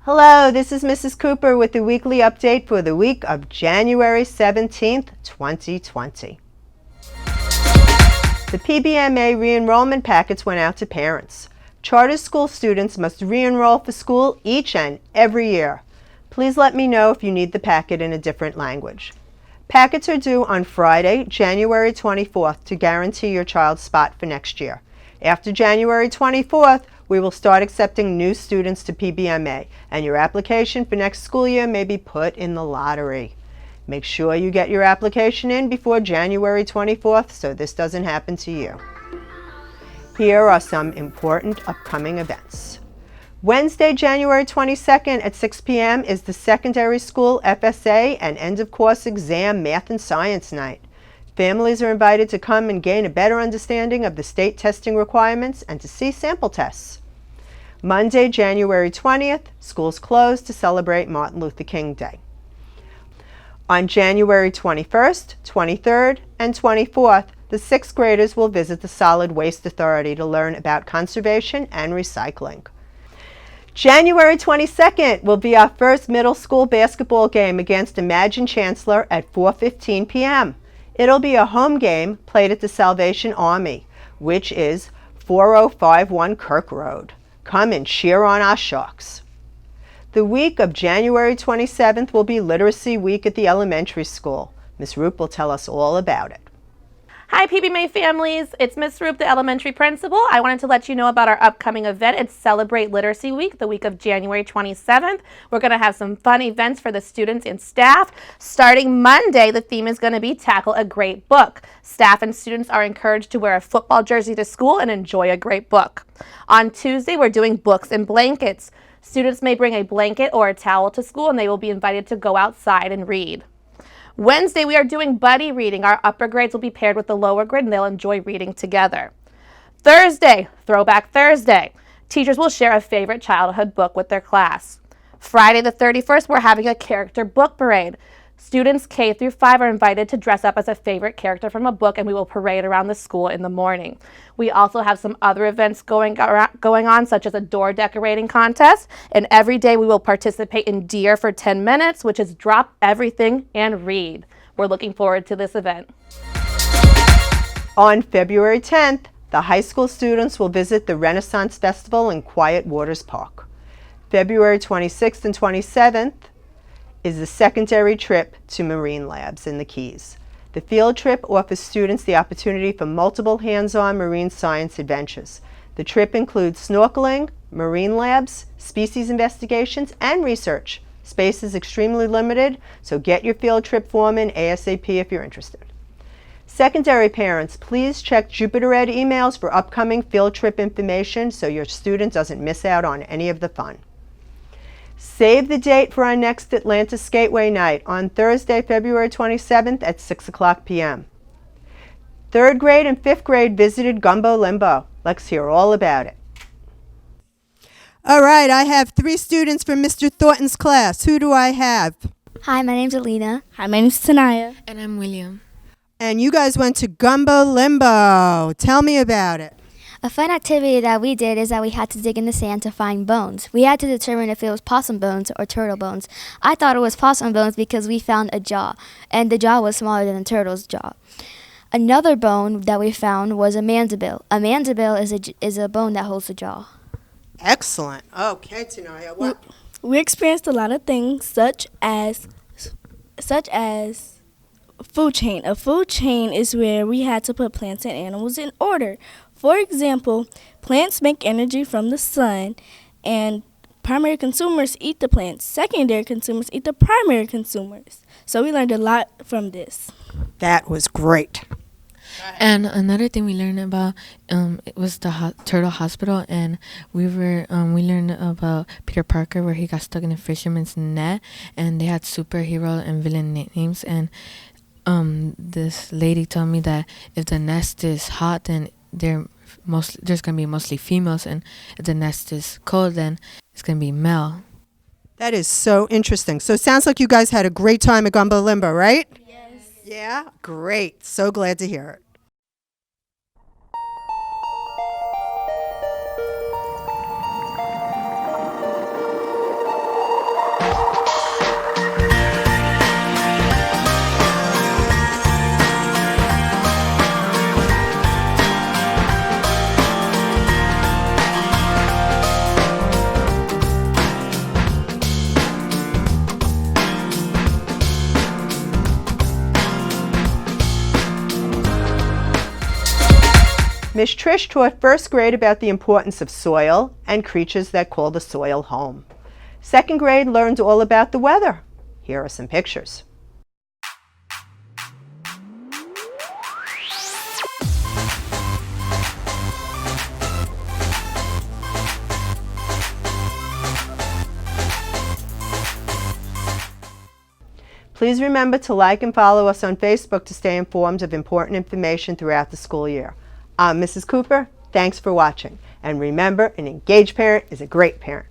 Hello, this is Mrs. Cooper with the weekly update for the week of January 17th, 2020. The PBMA re-enrollment packets went out to parents. Charter school students must re-enroll for school each and every year. Please let me know if you need the packet in a different language. Packets are due on Friday, January 24th to guarantee your child's spot for next year. After January 24th, we will start accepting new students to PBMA, and your application for next school year may be put in the lottery. Make sure you get your application in before January 24th so this doesn't happen to you. Here are some important upcoming events. Wednesday, January 22nd at 6 p.m. is the Secondary School FSA and End of Course Exam Math and Science Night. Families are invited to come and gain a better understanding of the state testing requirements and to see sample tests. Monday, January 20th, schools close to celebrate Martin Luther King Day. On January 21st, 23rd, and 24th, the 6th graders will visit the Solid Waste Authority to learn about conservation and recycling. January 22nd will be our first middle school basketball game against Imagine Chancellor at 4:15 p.m. It'll be a home game played at the Salvation Army, which is 4051 Kirk Road. Come and cheer on our Sharks. The week of January 27th will be Literacy Week at the elementary school. Ms. Roop will tell us all about it. Hi PBMA families, it's Ms. Roop, the elementary principal. I wanted to let you know about our upcoming event. It's Celebrate Literacy Week, the week of January 27th. We're going to have some fun events for the students and staff. Starting Monday, the theme is going to be Tackle a Great Book. Staff and students are encouraged to wear a football jersey to school and enjoy a great book. On Tuesday, we're doing Books and Blankets. Students may bring a blanket or a towel to school and they will be invited to go outside and read. Wednesday, we are doing buddy reading. Our upper grades will be paired with the lower grade and they'll enjoy reading together. Thursday, Throwback Thursday. Teachers will share a favorite childhood book with their class. Friday the 31st, we're having a character book parade. Students K through 5 are invited to dress up as a favorite character from a book and we will parade around the school in the morning. We also have some other events going on, such as a door decorating contest, and every day we will participate in DEAR for 10 minutes, which is drop everything and read. We're looking forward to this event. On February 10th, the high school students will visit the Renaissance Festival in Quiet Waters Park. February 26th and 27th is the secondary trip to Marine Labs in the Keys. The field trip offers students the opportunity for multiple hands-on marine science adventures. The trip includes snorkeling, marine labs, species investigations, and research. Space is extremely limited, so get your field trip form in ASAP if you're interested. Secondary parents, please check Jupiter Ed emails for upcoming field trip information so your student doesn't miss out on any of the fun. Save the date for our next Atlanta Skateway Night on Thursday, February 27th at 6 o'clock p.m. 3rd grade and 5th grade visited Gumbo Limbo. Let's hear all about it. All right, I have 3 students from Mr. Thornton's class. Who do I have? Hi, my name's Alina. Hi, my name's Tanaya. And I'm William. And you guys went to Gumbo Limbo. Tell me about it. A fun activity that we did is that we had to dig in the sand to find bones. We had to determine if it was possum bones or turtle bones. I thought it was possum bones because we found a jaw, and the jaw was smaller than the turtle's jaw. Another bone that we found was a mandible. A mandible is a bone that holds the jaw. Excellent. Okay, Tanaya, what? We experienced a lot of things such as food chain. A food chain is where we had to put plants and animals in order. For example, plants make energy from the sun, and primary consumers eat the plants. Secondary consumers eat the primary consumers. So we learned a lot from this. That was great. And another thing we learned about it was the turtle hospital, and we learned about Peter Parker, where he got stuck in a fisherman's net, and they had superhero and villain names. And this lady told me that if the nest is hot, then there's gonna be mostly females, and if the nest is cold, then it's gonna be male. That is so interesting. So it sounds like you guys had a great time at Gumbo Limbo, right? Yes. Yeah? Great. So glad to hear it. Miss Trish taught first grade about the importance of soil and creatures that call the soil home. Second grade learned all about the weather. Here are some pictures. Please remember to like and follow us on Facebook to stay informed of important information throughout the school year. I'm Mrs. Cooper. Thanks for watching. And remember, an engaged parent is a great parent.